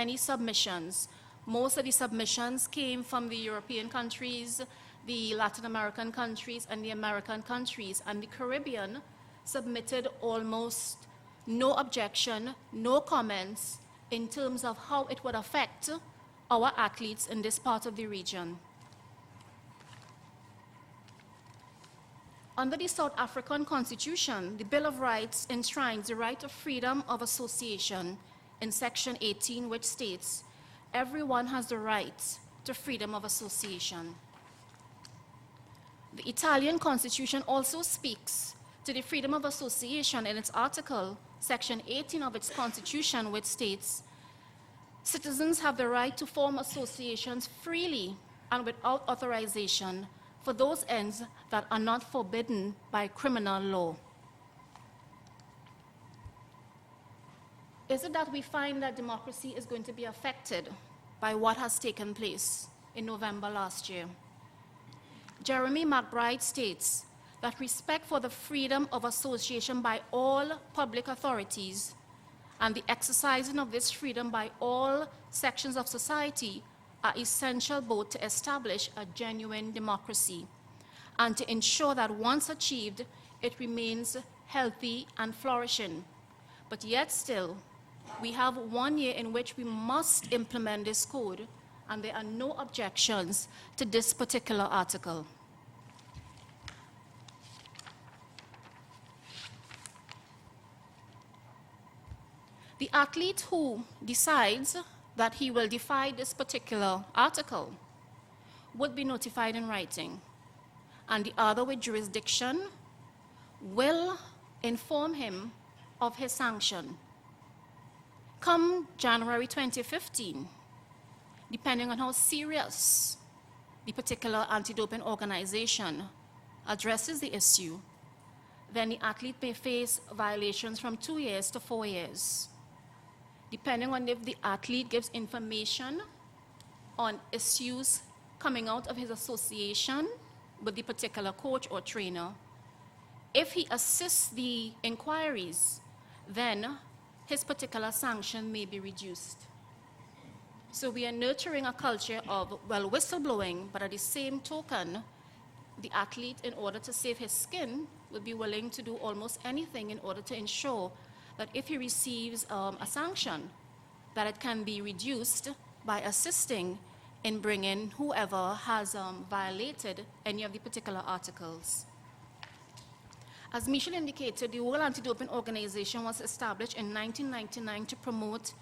many submissions. Most of the submissions came from the European countries, the Latin American countries, and the American countries. And the Caribbean submitted almost no objection, no comments in terms of how it would affect our athletes in this part of the region. Under the South African Constitution, the Bill of Rights enshrines the right of freedom of association in Section 18, which states, everyone has the right to freedom of association. The Italian Constitution also speaks to the freedom of association in its article, Section 18 of its Constitution, which states, citizens have the right to form associations freely and without authorization for those ends that are not forbidden by criminal law. Is it that we find that democracy is going to be affected by what has taken place in November last year? Jeremy McBride states that respect for the freedom of association by all public authorities and the exercising of this freedom by all sections of society are essential both to establish a genuine democracy and to ensure that once achieved, it remains healthy and flourishing. But yet still, we have 1 year in which we must implement this code, and there are no objections to this particular article. The athlete who decides that he will defy this particular article would be notified in writing, and the other with jurisdiction will inform him of his sanction. Come January 2015, depending on how serious the particular anti-doping organization addresses the issue, then the athlete may face violations from 2 years to 4 years, depending on if the athlete gives information on issues coming out of his association with the particular coach or trainer. If he assists the inquiries, then his particular sanction may be reduced. So we are nurturing a culture of, well, whistleblowing, but at the same token, the athlete, in order to save his skin, will be willing to do almost anything in order to ensure that if he receives a sanction, that it can be reduced by assisting in bringing whoever has violated any of the particular articles. As Michel indicated, the World Anti-Doping Organization was established in 1999 to promote,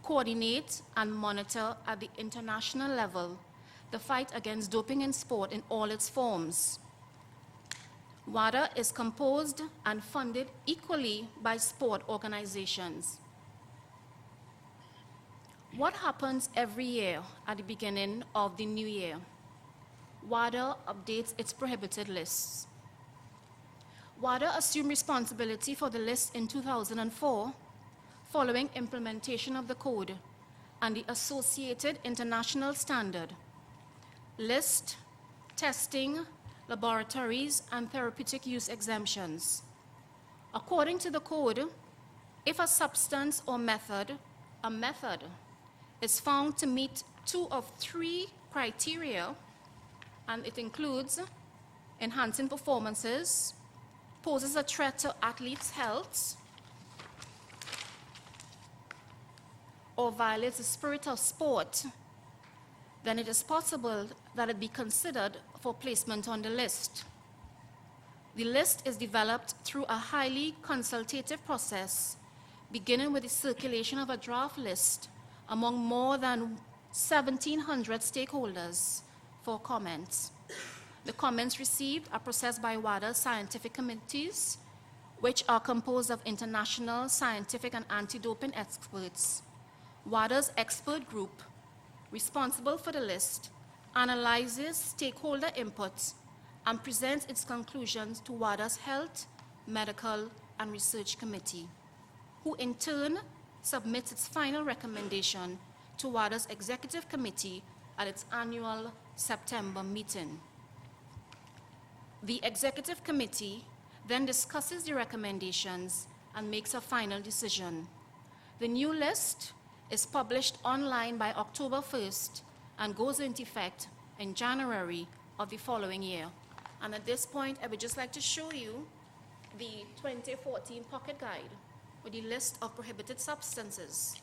coordinate, and monitor at the international level the fight against doping in sport in all its forms. WADA is composed and funded equally by sport organizations. What happens every year at the beginning of the new year? WADA updates its prohibited lists. WADA assumed responsibility for the list in 2004 following implementation of the code and the associated international standard. List, testing, laboratories, and therapeutic use exemptions. According to the code, if a substance or method, is found to meet 2 of 3 criteria, and it includes enhancing performances, poses a threat to athletes' health, or violates the spirit of sport, then it is possible that it be considered for placement on the list. The list is developed through a highly consultative process, beginning with the circulation of a draft list among more than 1,700 stakeholders for comments. The comments received are processed by WADA's scientific committees, which are composed of international scientific and anti-doping experts. WADA's expert group, responsible for the list, analyzes stakeholder inputs and presents its conclusions to WADA's Health, Medical, and Research Committee, who in turn submits its final recommendation to WADA's Executive Committee at its annual September meeting. The Executive Committee then discusses the recommendations and makes a final decision. The new list is published online by October 1st and goes into effect in January of the following year. And at this point, I would just like to show you the 2014 Pocket Guide with the list of prohibited substances.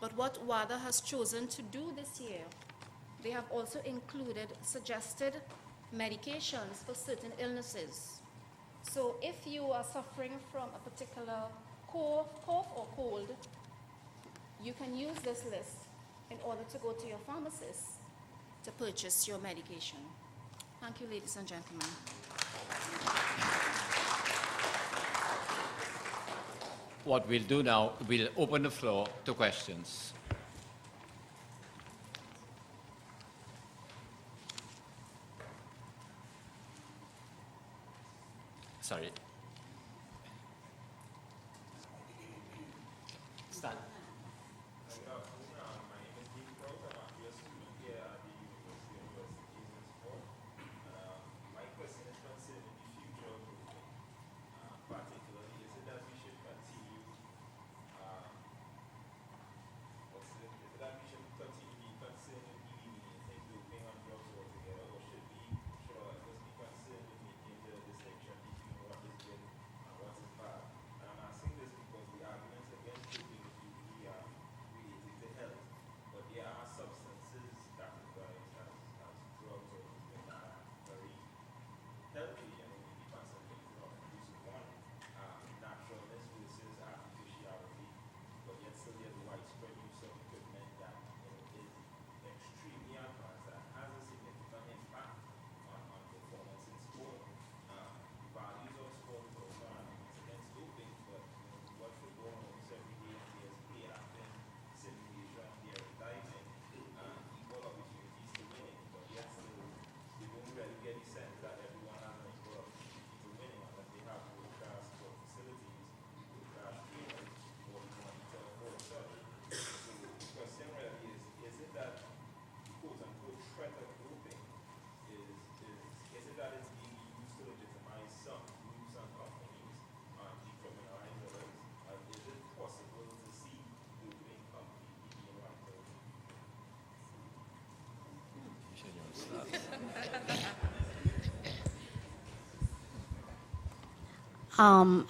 But what WADA has chosen to do this year, they have also included suggested medications for certain illnesses. So if you are suffering from a particular cough or cold, you can use this list in order to go to your pharmacist to purchase your medication. Thank you, ladies and gentlemen. What we'll do now, we'll open the floor to questions. Sorry. Stand.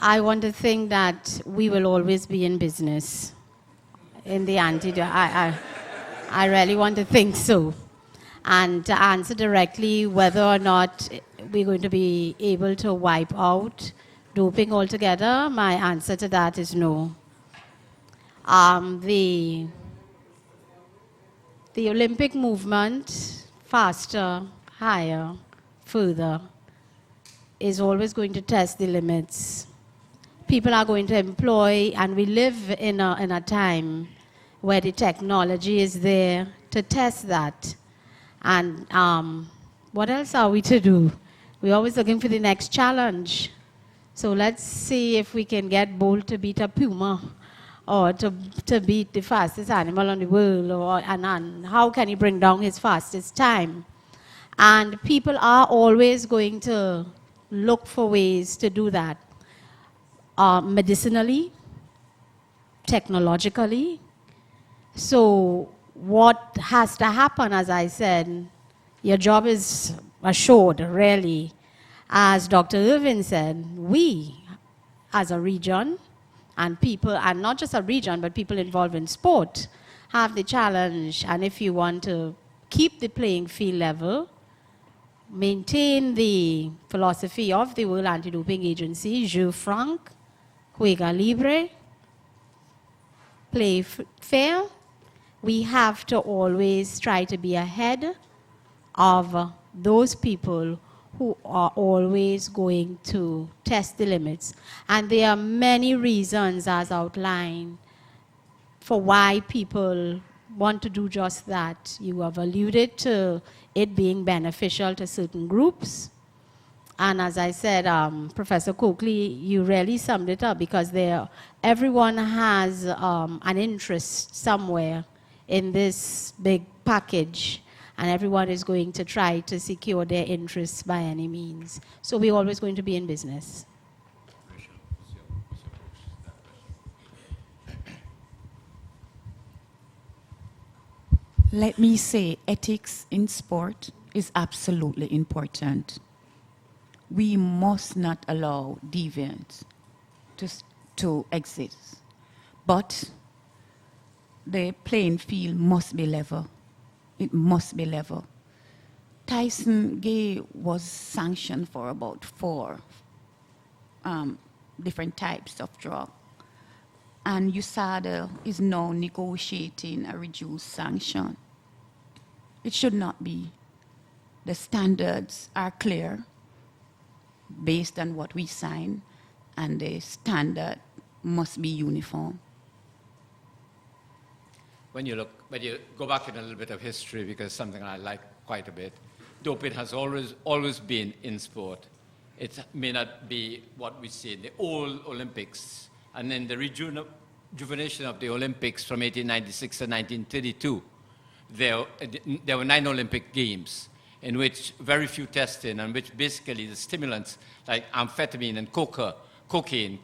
I want to think that we will always be in business in the I really want to think so. And to answer directly whether or not we're going to be able to wipe out doping altogether, my answer to that is no. The Olympic movement, faster, higher, further, is always going to test the limits. People are going to employ, and we live in a time where the technology is there to test that. And what else are we to do? We're always looking for the next challenge. So let's see if we can get Bolt to beat a puma, or to beat the fastest animal in the world, and how can he bring down his fastest time? And people are always going to look for ways to do that. Medicinally, technologically. So what has to happen, as I said, your job is assured, really. As Dr. Irvin said, we, as a region, and people, and not just a region, but people involved in sport, have the challenge. And if you want to keep the playing field level, maintain the philosophy of the World Anti-Doping Agency, jeu franc, juega libre, play fair, we have to always try to be ahead of those people who are always going to test the limits. And there are many reasons, as outlined, for why people want to do just that. You have alluded to it being beneficial to certain groups. And as I said, Professor Coakley, you really summed it up, because everyone has an interest somewhere in this big package, and everyone is going to try to secure their interests by any means. So we're always going to be in business. Let me say, ethics in sport is absolutely important. We must not allow deviance to exist. But the playing field must be level. It must be level. Tyson Gay was sanctioned for about 4 different types of drug. And USADA is now negotiating a reduced sanction. It should not be. The standards are clear based on what we sign, and the standard must be uniform. When you go back in a little bit of history, because something I like quite a bit, doping has always been in sport. It may not be what we see in the old Olympics, and then the rejuvenation of the Olympics from 1896 to 1932. There were 9 Olympic Games in which very few testing, and which basically the stimulants like amphetamine and cocaine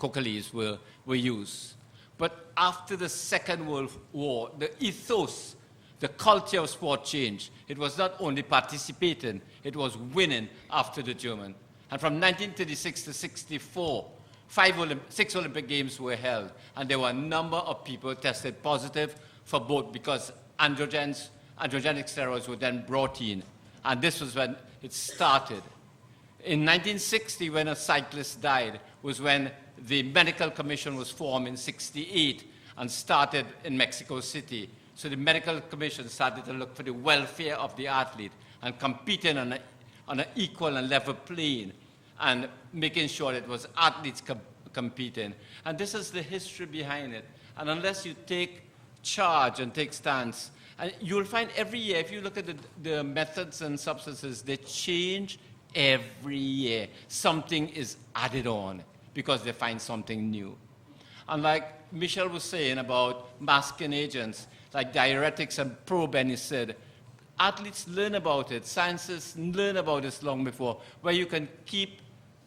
were used. But after the Second World War, the ethos, the culture of sport changed. It was not only participating, it was winning after the German. And from 1936 to 64, 6 Olympic Games were held, and there were a number of people tested positive for both, because androgenic steroids were then brought in. And this was when it started. In 1960, when a cyclist died, was when the medical commission was formed in 68 and started in Mexico City. So the medical commission started to look for the welfare of the athlete and competing on an equal and level plane, and making sure that it was athletes competing. And this is the history behind it. And unless you take charge and take stance, and you'll find every year, if you look at the methods and substances, they change every year. Something is added on because they find something new. And like Michelle was saying about masking agents, like diuretics and probenecid, athletes learn about it. Scientists learn about this long before, where you can keep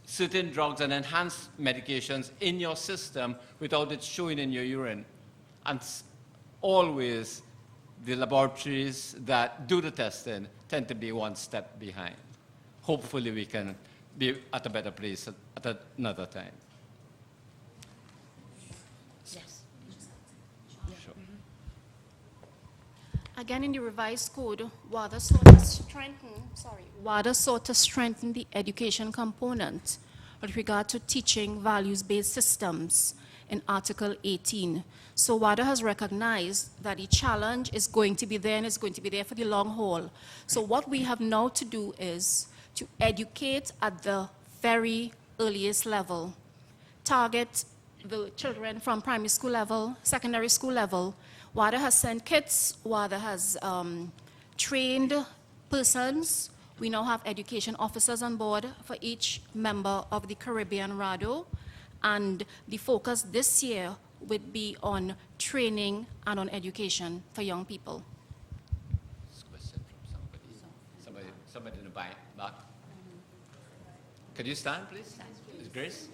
certain drugs and enhanced medications in your system without it showing in your urine. And always the laboratories that do the testing tend to be one step behind. Hopefully we can be at a better place at another time. Yes. Sure. Again, in the revised code, WADA sought to strengthen the education component with regard to teaching values-based systems in Article 18. So WADA has recognized that the challenge is going to be there, and it's going to be there for the long haul. So what we have now to do is to educate at the very earliest level, target the children from primary school level, secondary school level. WADA has sent kits, WADA has trained persons. We now have education officers on board for each member of the Caribbean RADO, and the focus this year would be on training and on education for young people. This question from somebody in the back. Could you stand, please? Ms. Grace?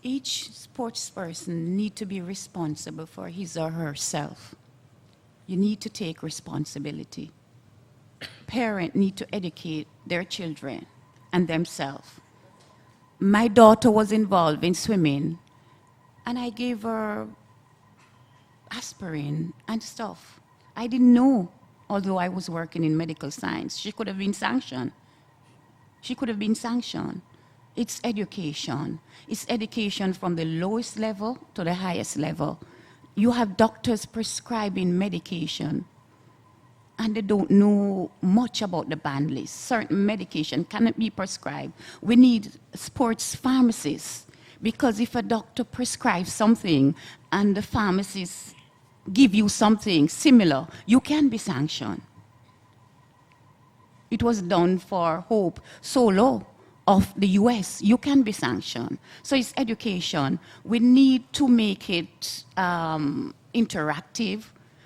Each sportsperson needs to be responsible for his or herself. You need to take responsibility. Parents need to educate their children and themselves. My daughter was involved in swimming, and I gave her aspirin and stuff. I didn't know, although I was working in medical science, she could have been sanctioned. She could have been sanctioned. It's education. It's education from the lowest level to the highest level. You have doctors prescribing medication, and they don't know much about the ban list. Certain medication cannot be prescribed. We need sports pharmacists, Because if a doctor prescribes something and the pharmacist give you something similar, you can be sanctioned. It was done for Hope Solo of the US. You can be sanctioned. So it's education. We need to make it interactive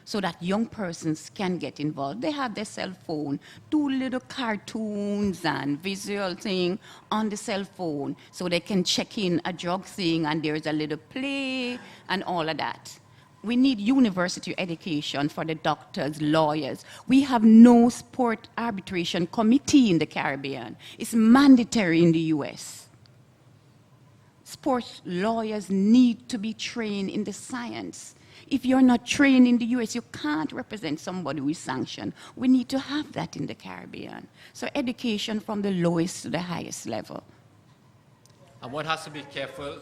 so that young persons can get involved. They have their cell phone, do little cartoons and visual thing on the cell phone so they can check in a drug thing and there's a little play and all of that. We need university education for the doctors, lawyers. We have no sport arbitration committee in the Caribbean. It's mandatory in the US. Sports lawyers need to be trained in the science. If you're not trained in the US, you can't represent somebody who is sanctioned. We need to have that in the Caribbean. So education from the lowest to the highest level. And one has to be careful